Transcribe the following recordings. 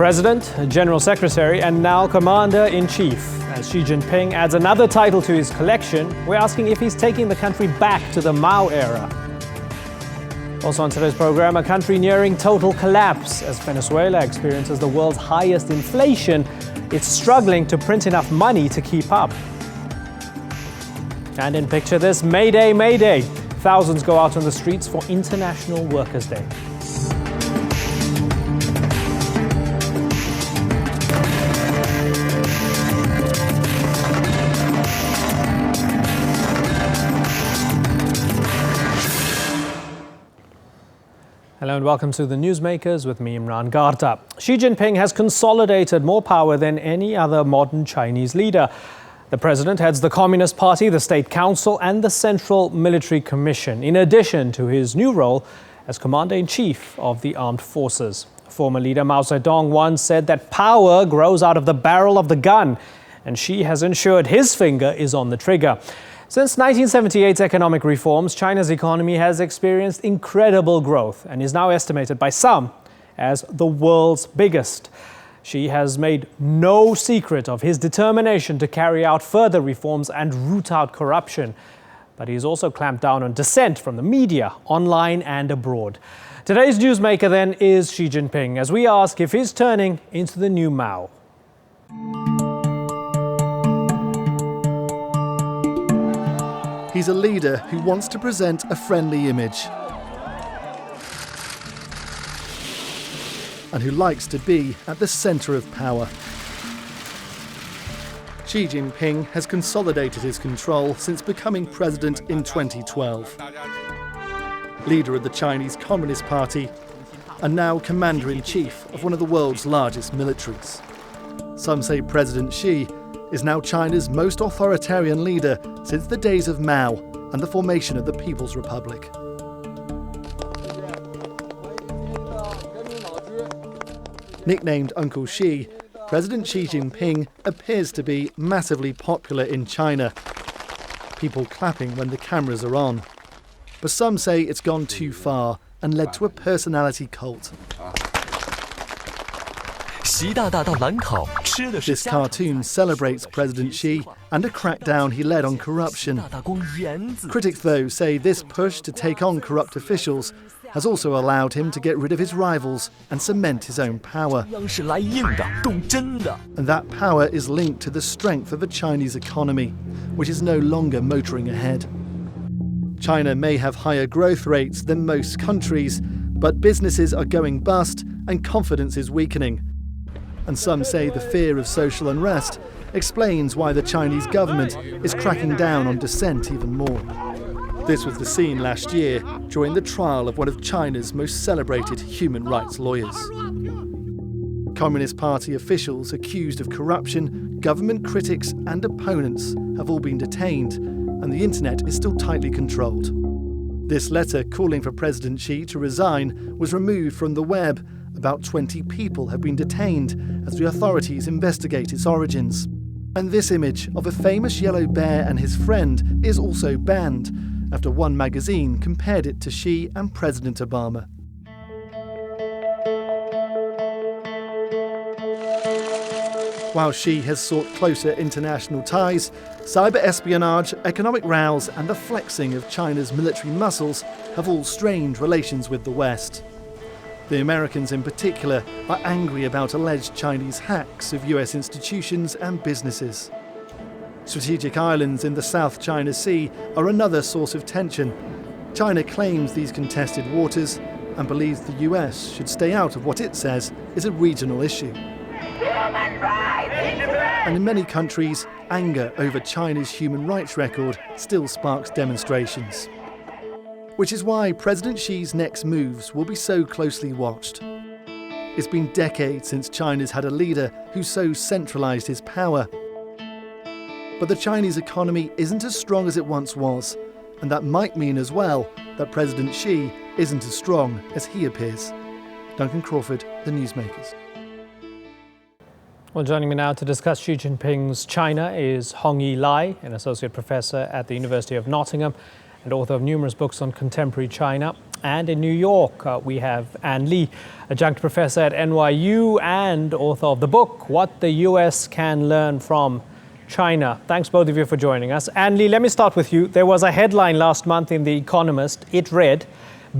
President, General Secretary, and now Commander-in-Chief. As Xi Jinping adds another title to his collection, we're asking if he's taking the country back to the Mao era. Also on today's program, a country nearing total collapse. As Venezuela experiences the world's highest inflation, it's struggling to print enough money to keep up. And in Picture This, Mayday, Mayday. Thousands go out on the streets for International Workers' Day. Hello and welcome to the Newsmakers with me, Imran Garta. Xi Jinping has consolidated more power than any other modern Chinese leader. The president heads the Communist Party, the State Council and the Central Military Commission, in addition to his new role as Commander-in-Chief of the Armed Forces. Former leader Mao Zedong once said that power grows out of the barrel of the gun, and Xi has ensured his finger is on the trigger. Since 1978's economic reforms, China's economy has experienced incredible growth and is now estimated by some as the world's biggest. Xi has made no secret of his determination to carry out further reforms and root out corruption. But he has also clamped down on dissent from the media, online and abroad. Today's newsmaker then is Xi Jinping, as we ask if he's turning into the new Mao. He's a leader who wants to present a friendly image and who likes to be at the centre of power. Xi Jinping has consolidated his control since becoming president in 2012. Leader of the Chinese Communist Party and now commander-in-chief of one of the world's largest militaries. Some say President Xi is now China's most authoritarian leader since the days of Mao and the formation of the People's Republic. Nicknamed Uncle Xi, President Xi Jinping appears to be massively popular in China. People clapping when the cameras are on. But some say it's gone too far and led to a personality cult. This cartoon celebrates President Xi and a crackdown he led on corruption. Critics, though, say this push to take on corrupt officials has also allowed him to get rid of his rivals and cement his own power. And that power is linked to the strength of the Chinese economy, which is no longer motoring ahead. China may have higher growth rates than most countries, but businesses are going bust and confidence is weakening. And some say the fear of social unrest explains why the Chinese government is cracking down on dissent even more. This was the scene last year during the trial of one of China's most celebrated human rights lawyers. Communist Party officials accused of corruption, government critics and opponents have all been detained, and the internet is still tightly controlled. This letter calling for President Xi to resign was removed from the web. About 20 people have been detained as the authorities investigate its origins. And this image of a famous yellow bear and his friend is also banned, after one magazine compared it to Xi and President Obama. While Xi has sought closer international ties, cyber espionage, economic rows and the flexing of China's military muscles have all strained relations with the West. The Americans in particular are angry about alleged Chinese hacks of US institutions and businesses. Strategic islands in the South China Sea are another source of tension. China claims these contested waters and believes the US should stay out of what it says is a regional issue. And in many countries, anger over China's human rights record still sparks demonstrations. Which is why President Xi's next moves will be so closely watched. It's been decades since China's had a leader who so centralised his power. But the Chinese economy isn't as strong as it once was, and that might mean as well that President Xi isn't as strong as he appears. Duncan Crawford, The Newsmakers. Well, joining me now to discuss Xi Jinping's China is Hongyi Lai, an associate professor at the University of Nottingham and author of numerous books on contemporary China. And in New York, we have Ann Lee, adjunct professor at NYU and author of the book, What the US Can Learn from China. Thanks both of you for joining us. Ann Lee, let me start with you. There was a headline last month in The Economist. It read,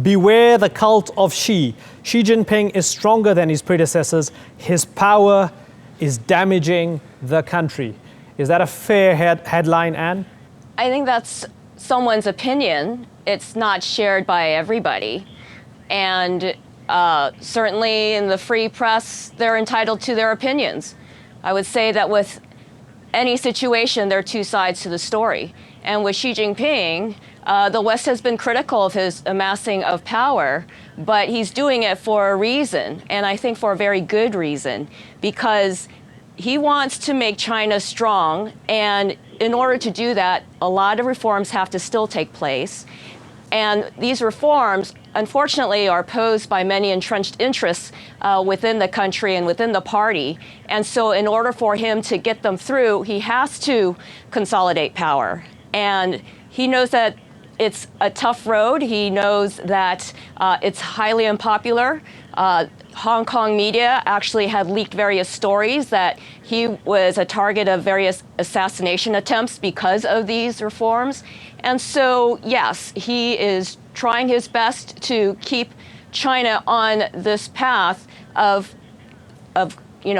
"Beware the cult of Xi. Xi Jinping is stronger than his predecessors. His power is damaging the country." Is that a fair headline, Anne? I think that's someone's opinion. It's not shared by everybody. And certainly in the free press, they're entitled to their opinions. I would say that with any situation, there are two sides to the story. And with Xi Jinping, the West has been critical of his amassing of power, but he's doing it for a reason, and I think for a very good reason, because he wants to make China strong, and in order to do that, a lot of reforms have to still take place. And these reforms, unfortunately, are posed by many entrenched interests within the country and within the party. And so in order for him to get them through, he has to consolidate power. And he knows that it's a tough road. He knows that it's highly unpopular. Hong Kong media actually had leaked various stories that he was a target of various assassination attempts because of these reforms. And so, yes, he is trying his best to keep China on this path of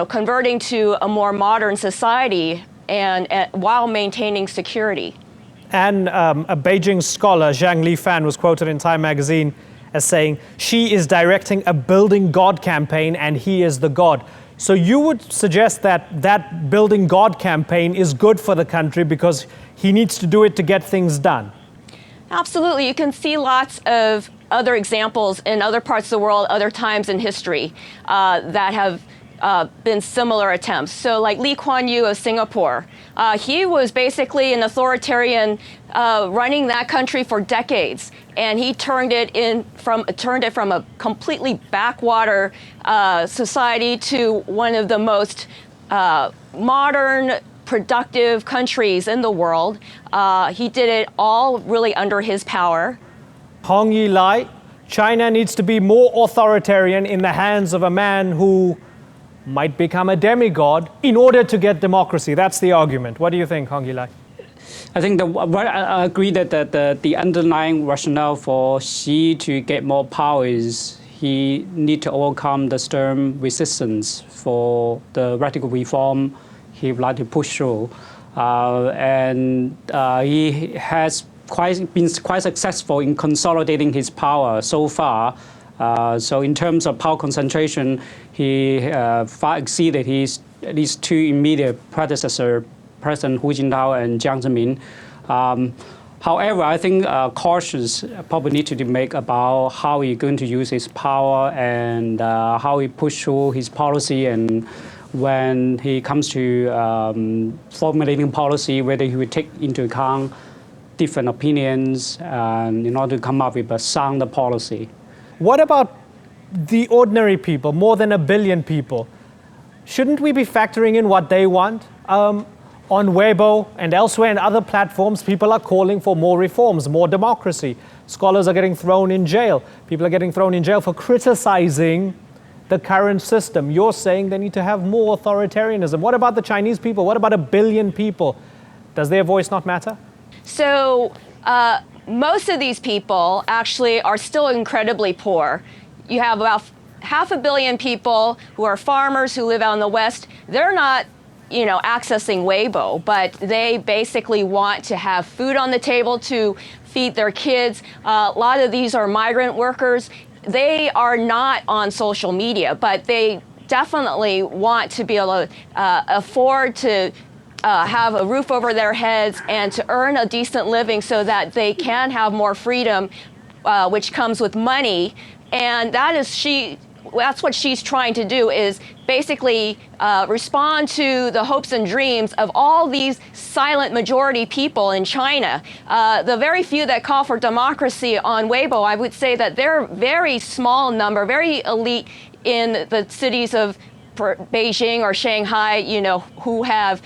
converting to a more modern society and while maintaining security. And a Beijing scholar, Zhang Lifan, was quoted in Time magazine as saying, "Xi is directing a building God campaign and he is the God." So you would suggest that that building God campaign is good for the country because he needs to do it to get things done? Absolutely. You can see lots of other examples in other parts of the world, other times in history that have been similar attempts. So like Lee Kuan Yew of Singapore, he was basically an authoritarian running that country for decades, and he turned it from a completely backwater society to one of the most modern, productive countries in the world. He did it all really under his power. Hongyi Lai, China needs to be more authoritarian in the hands of a man who might become a demigod in order to get democracy. That's the argument. What do you think, Hongyi Lai? I think I agree that the underlying rationale for Xi to get more power is he need to overcome the stern resistance for the radical reform he would like to push through. And he has been quite successful in consolidating his power so far. So in terms of power concentration, he far exceeded his at least two immediate predecessors, President Hu Jintao and Jiang Zemin. However, I think cautious probably need to make about how he's going to use his power and how he push through his policy, and when he comes to formulating policy, whether he would take into account different opinions in order to come up with a sound policy. What about the ordinary people, more than 1 billion people? Shouldn't we be factoring in what they want? On Weibo and elsewhere in other platforms, people are calling for more reforms, more democracy. Scholars are getting thrown in jail. People are getting thrown in jail for criticizing the current system. You're saying they need to have more authoritarianism. What about the Chinese people? What about 1 billion people? Does their voice not matter? So most of these people actually are still incredibly poor. You have about 500 million people who are farmers who live out in the West. They're not, accessing Weibo, but they basically want to have food on the table to feed their kids. A lot of these are migrant workers. They are not on social media, but they definitely want to be able to afford to have a roof over their heads and to earn a decent living so that they can have more freedom, which comes with money. And that's what she's trying to do, is basically respond to the hopes and dreams of all these silent majority people in China. The very few that call for democracy on Weibo, I would say that they're a very small number, very elite in the cities of Beijing or Shanghai, who have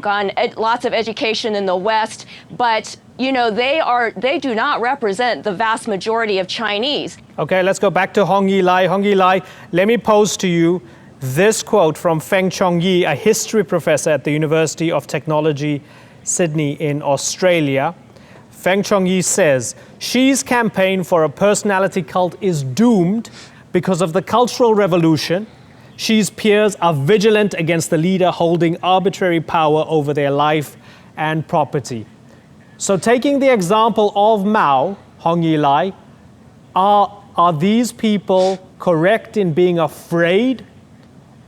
gotten lots of education in the West, but they do not represent the vast majority of Chinese. Okay, let's go back to Hongyi Lai. Hongyi Lai, let me pose to you this quote from Feng Chongyi, a history professor at the University of Technology, Sydney in Australia. Feng Chongyi says, Xi's campaign for a personality cult is doomed because of the Cultural Revolution. Xi's peers are vigilant against the leader holding arbitrary power over their life and property. So taking the example of Mao, Hongyi Lai, are these people correct in being afraid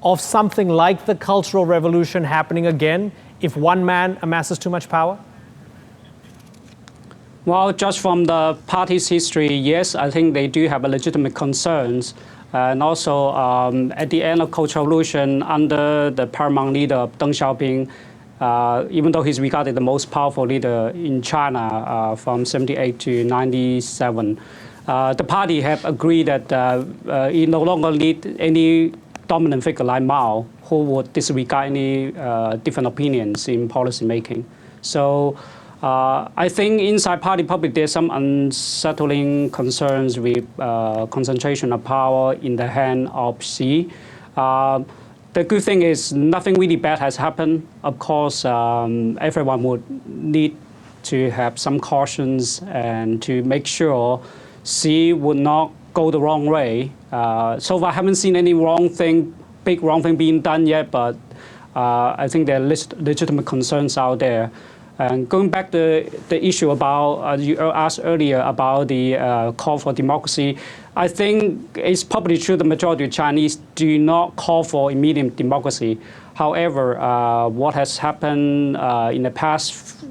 of something like the Cultural Revolution happening again if one man amasses too much power? Well, just from the party's history, yes, I think they do have a legitimate concerns. And also, at the end of Cultural Revolution, under the paramount leader, Deng Xiaoping, even though he's regarded the most powerful leader in China from 78 to 97, the party have agreed that he no longer need any dominant figure like Mao, who would disregard any different opinions in policy making. So I think inside party public, there's some unsettling concerns with concentration of power in the hand of Xi. The good thing is nothing really bad has happened. Of course, everyone would need to have some cautions and to make sure Xi would not go the wrong way. So far, I haven't seen any big wrong thing being done yet, but I think there are legitimate concerns out there. And going back to the issue about, you asked earlier about the call for democracy, I think it's probably true the majority of Chinese do not call for immediate democracy. However, what has happened in the past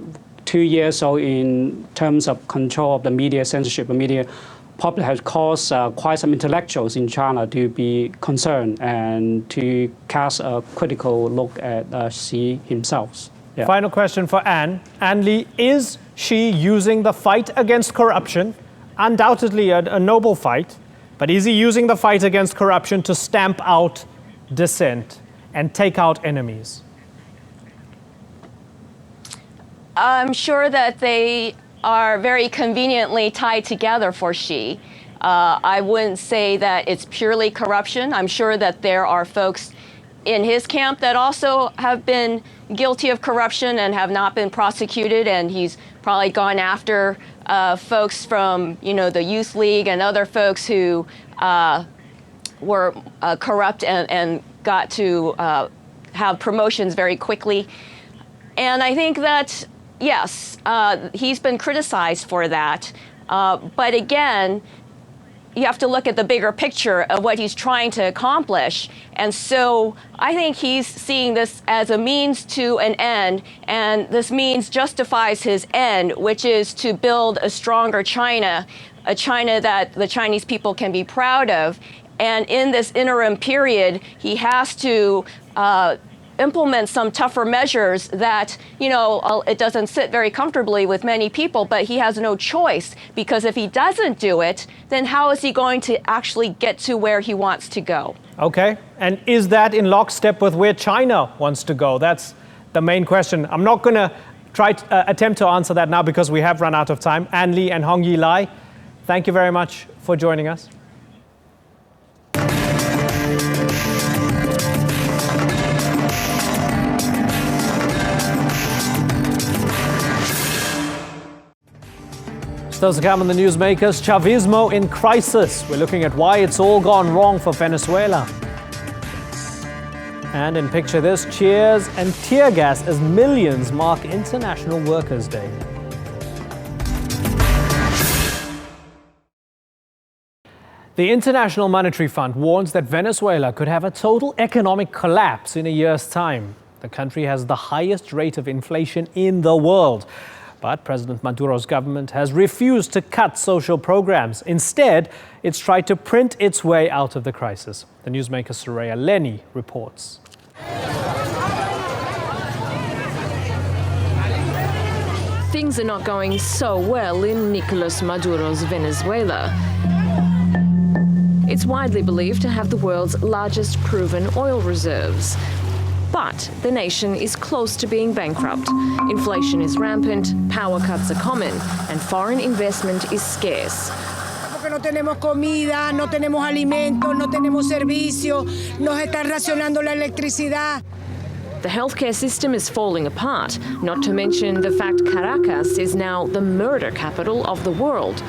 2 years or so in terms of control of the media, censorship of media, probably has caused quite some intellectuals in China to be concerned and to cast a critical look at Xi himself. Yeah. Final question for Anne. Anne Lee, is Xi using the fight against corruption, undoubtedly a noble fight, but is he using the fight against corruption to stamp out dissent and take out enemies? I'm sure that they are very conveniently tied together for Xi. I wouldn't say that it's purely corruption. I'm sure that there are folks in his camp that also have been guilty of corruption and have not been prosecuted, and he's probably gone after folks from the Youth League and other folks who were corrupt and got to have promotions very quickly. And I think that, yes, he's been criticized for that. But again, you have to look at the bigger picture of what he's trying to accomplish. And so I think he's seeing this as a means to an end, and this means justifies his end, which is to build a stronger China, a China that the Chinese people can be proud of. And in this interim period, he has to implement some tougher measures that, it doesn't sit very comfortably with many people, but he has no choice, because if he doesn't do it, then how is he going to actually get to where he wants to go? Okay, and is that in lockstep with where China wants to go? That's the main question. I'm not going to attempt to answer that now because we have run out of time. Anne Lee and Hongyi Lai, thank you very much for joining us. Still to come on the Newsmakers, Chavismo in crisis. We're looking at why it's all gone wrong for Venezuela. And in Picture This, cheers and tear gas as millions mark International Workers' Day. The International Monetary Fund warns that Venezuela could have a total economic collapse in a year's time. The country has the highest rate of inflation in the world. But President Maduro's government has refused to cut social programs. Instead, it's tried to print its way out of the crisis. The Newsmaker Soraya Lenny reports. Things are not going so well in Nicolas Maduro's Venezuela. It's widely believed to have the world's largest proven oil reserves. But the nation is close to being bankrupt. Inflation is rampant, power cuts are common, and foreign investment is scarce. Porque no tenemos comida, no tenemos alimentos, no tenemos servicio, nos están racionando la electricidad. The healthcare system is falling apart, not to mention the fact Caracas is now the murder capital of the world.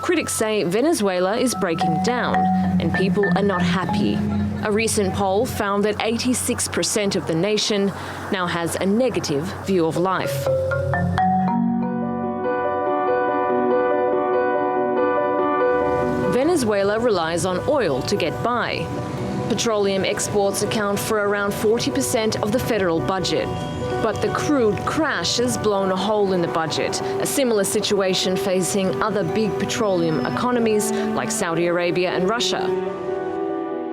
Critics say Venezuela is breaking down, and people are not happy. A recent poll found that 86% of the nation now has a negative view of life. Venezuela relies on oil to get by. Petroleum exports account for around 40% of the federal budget. But the crude crash has blown a hole in the budget, a similar situation facing other big petroleum economies like Saudi Arabia and Russia.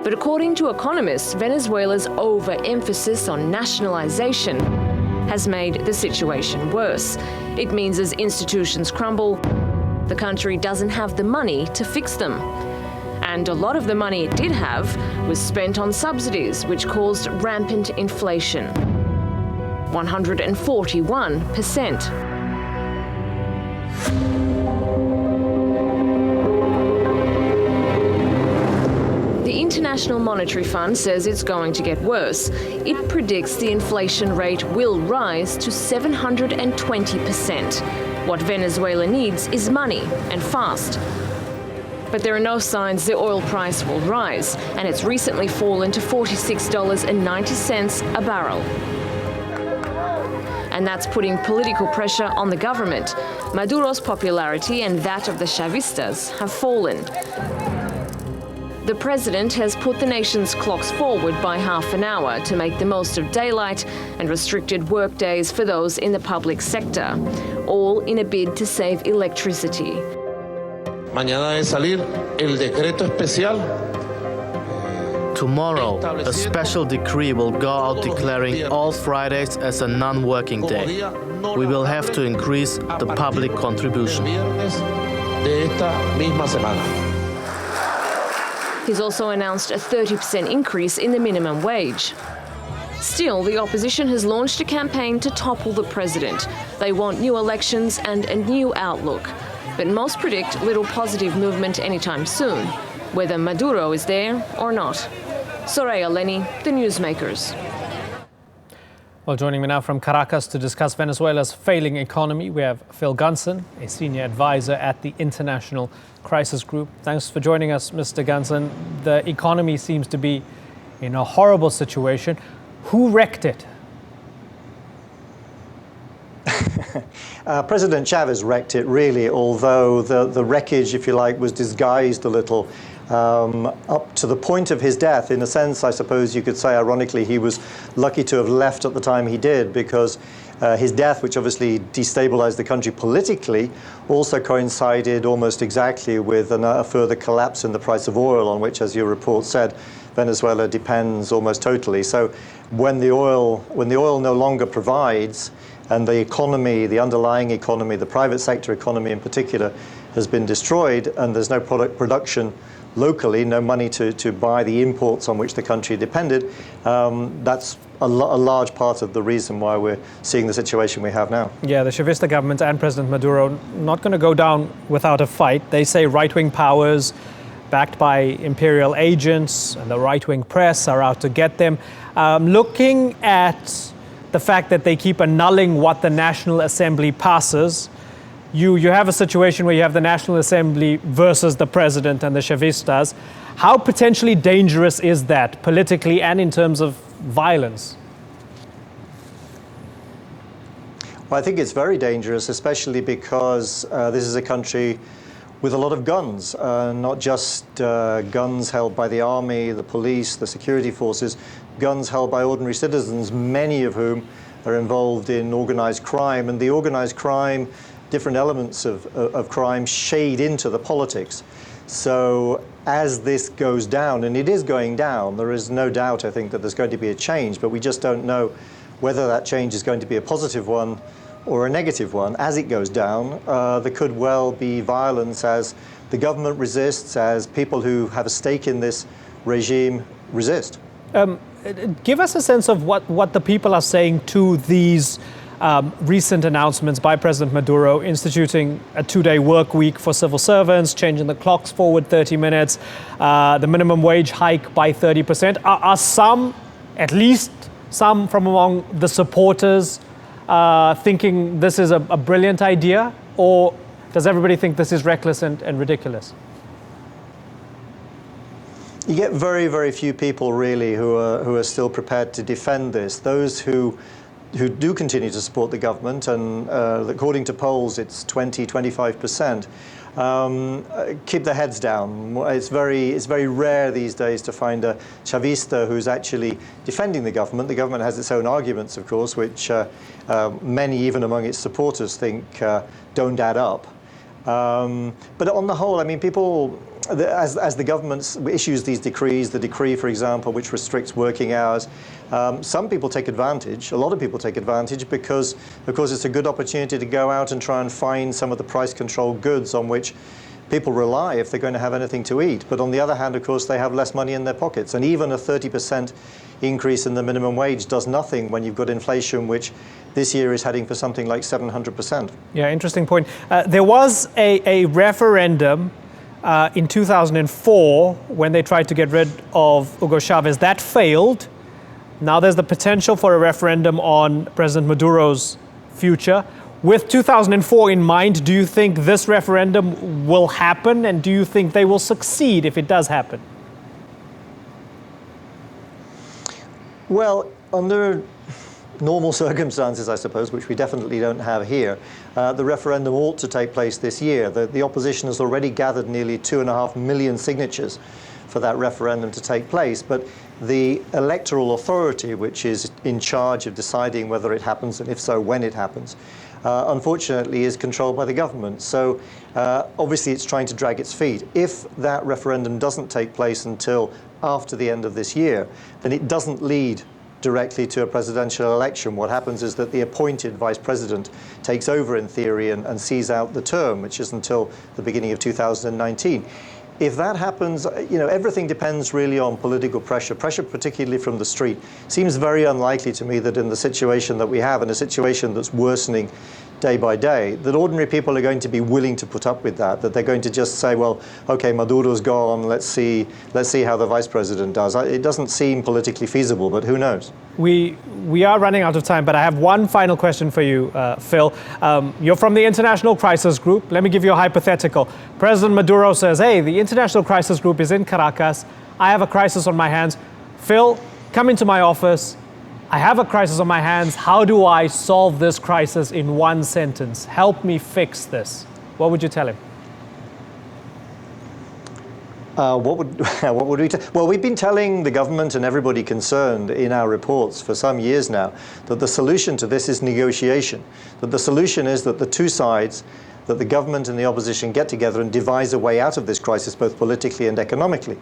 But according to economists, Venezuela's overemphasis on nationalization has made the situation worse. It means as institutions crumble, the country doesn't have the money to fix them. And a lot of the money it did have was spent on subsidies, which caused rampant inflation. 141%. The International Monetary Fund says it's going to get worse. It predicts the inflation rate will rise to 720%. What Venezuela needs is money, and fast. But there are no signs the oil price will rise, and it's recently fallen to $46.90 a barrel. And that's putting political pressure on the government. Maduro's popularity and that of the Chavistas have fallen. The president has put the nation's clocks forward by half an hour to make the most of daylight and restricted work days for those in the public sector, all in a bid to save electricity. Mañana debe salir el decreto especial. Tomorrow, a special decree will go out declaring all Fridays as a non-working day. We will have to increase the public contribution. He's also announced a 30% increase in the minimum wage. Still, the opposition has launched a campaign to topple the president. They want new elections and a new outlook. But most predict little positive movement anytime soon, whether Maduro is there or not. Soraya Lenny, the Newsmakers. Well, joining me now from Caracas to discuss Venezuela's failing economy, we have Phil Gunson, a senior advisor at the International Crisis Group. Thanks for joining us, Mr. Gunson. The economy seems to be in a horrible situation. Who wrecked it? President Chavez wrecked it, really, although the wreckage, if you like, was disguised a little up to the point of his death. In a sense, I suppose you could say, ironically, he was lucky to have left at the time he did, because his death, which obviously destabilized the country politically, also coincided almost exactly with a further collapse in the price of oil, on which, as your report said, Venezuela depends almost totally. So when the oil no longer provides, and the economy, the underlying economy, the private sector economy in particular, has been destroyed, and there's no production locally, no money to buy the imports on which the country depended, that's a large part of the reason why we're seeing the situation we have now. Yeah, the Chavista government and President Maduro not going to go down without a fight. They say right-wing powers, backed by imperial agents, and the right-wing press are out to get them. Looking at the fact that they keep annulling what the National Assembly passes, you have a situation where you have the National Assembly versus the president and the Chavistas. How potentially dangerous is that politically and in terms of violence? Well, I think it's very dangerous, especially because this is a country with a lot of guns, not just guns held by the army, the police, the security forces, guns held by ordinary citizens, many of whom are involved in organized crime. And the organized crime, different elements of crime shade into the politics. So as this goes down, and it is going down, there is no doubt, I think, that there's going to be a change, but we just don't know whether that change is going to be a positive one or a negative one. As it goes down, there could well be violence as the government resists, as people who have a stake in this regime resist. Give us a sense of what the people are saying to these recent announcements by President Maduro, instituting a 2-day work week for civil servants, changing the clocks forward 30 minutes, the minimum wage hike by 30%. Are some, at least some from among the supporters, thinking this is a brilliant idea, or does everybody think this is reckless and ridiculous? You get very, very few people really who are still prepared to defend this. Those who do continue to support the government, and according to polls it's 20-25%, keep their heads down. It's very rare these days to find a Chavista who's actually defending the government. The government has its own arguments, of course, which many, even among its supporters, think don't add up. But on the whole, I mean, people, as the government issues these decrees, the decree, for example, which restricts working hours, some people take advantage, a lot of people take advantage because, of course, it's a good opportunity to go out and try and find some of the price-controlled goods on which people rely if they're going to have anything to eat. But on the other hand, of course, they have less money in their pockets. And even a 30% increase in the minimum wage does nothing when you've got inflation, which this year is heading for something like 700%. Yeah, interesting point. There was a referendum in 2004 when they tried to get rid of Hugo Chavez. That failed. Now there's the potential for a referendum on President Maduro's future. With 2004 in mind, do you think this referendum will happen, and do you think they will succeed if it does happen? Well, under normal circumstances, I suppose, which we definitely don't have here, the referendum ought to take place this year. The opposition has already gathered nearly 2.5 million signatures for that referendum to take place, but the electoral authority, which is in charge of deciding whether it happens, and if so, when it happens, unfortunately is controlled by the government. So obviously it's trying to drag its feet. If that referendum doesn't take place until after the end of this year, then it doesn't lead directly to a presidential election. What happens is that the appointed vice president takes over in theory and sees out the term, which is until the beginning of 2019. If that happens, you know, everything depends really on political pressure particularly from the street. Seems very unlikely to me that in the situation that we have, in a situation that's worsening day by day, that ordinary people are going to be willing to put up with that they're going to just say, well, okay, Maduro's gone, let's see how the vice president does. It doesn't seem politically feasible, but who knows? We are running out of time, but I have one final question for you, Phil. You're from the International Crisis Group. Let me give you a hypothetical. President Maduro says, hey, the International Crisis Group is in Caracas. I have a crisis on my hands. Phil, come into my office. I have a crisis on my hands. How do I solve this crisis in one sentence? Help me fix this. What would you tell him? What would we well, we've been telling the government and everybody concerned in our reports for some years now that the solution to this is negotiation. That the solution is that the two sides, that the government and the opposition get together and devise a way out of this crisis, both politically and economically.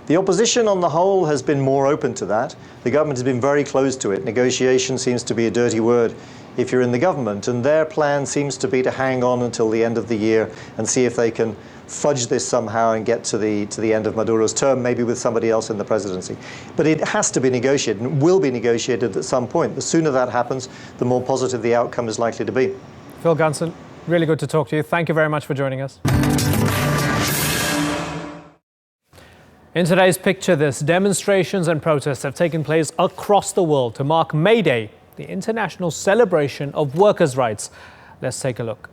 The opposition on the whole has been more open to that. The government has been very close to it. Negotiation seems to be a dirty word if you're in the government, and their plan seems to be to hang on until the end of the year and see if they can fudge this somehow and get to the end of Maduro's term, maybe with somebody else in the presidency. But it has to be negotiated, and will be negotiated at some point. The sooner that happens, the more positive the outcome is likely to be. Phil Gunson, really good to talk to you. Thank you very much for joining us. In today's Picture This, demonstrations and protests have taken place across the world to mark May Day, the international celebration of workers' rights. Let's take a look.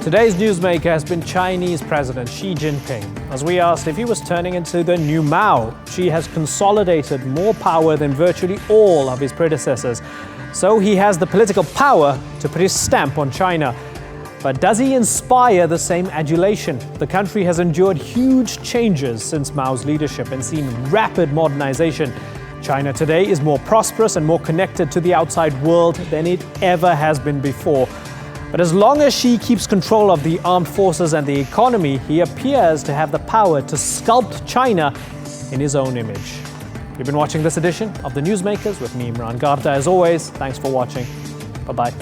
Today's newsmaker has been Chinese President Xi Jinping. As we asked if he was turning into the new Mao, Xi has consolidated more power than virtually all of his predecessors. So he has the political power to put his stamp on China. But does he inspire the same adulation? The country has endured huge changes since Mao's leadership and seen rapid modernization. China today is more prosperous and more connected to the outside world than it ever has been before. But as long as Xi keeps control of the armed forces and the economy, he appears to have the power to sculpt China in his own image. You've been watching this edition of the Newsmakers with me, Imran Garda. As always, thanks for watching. Bye-bye.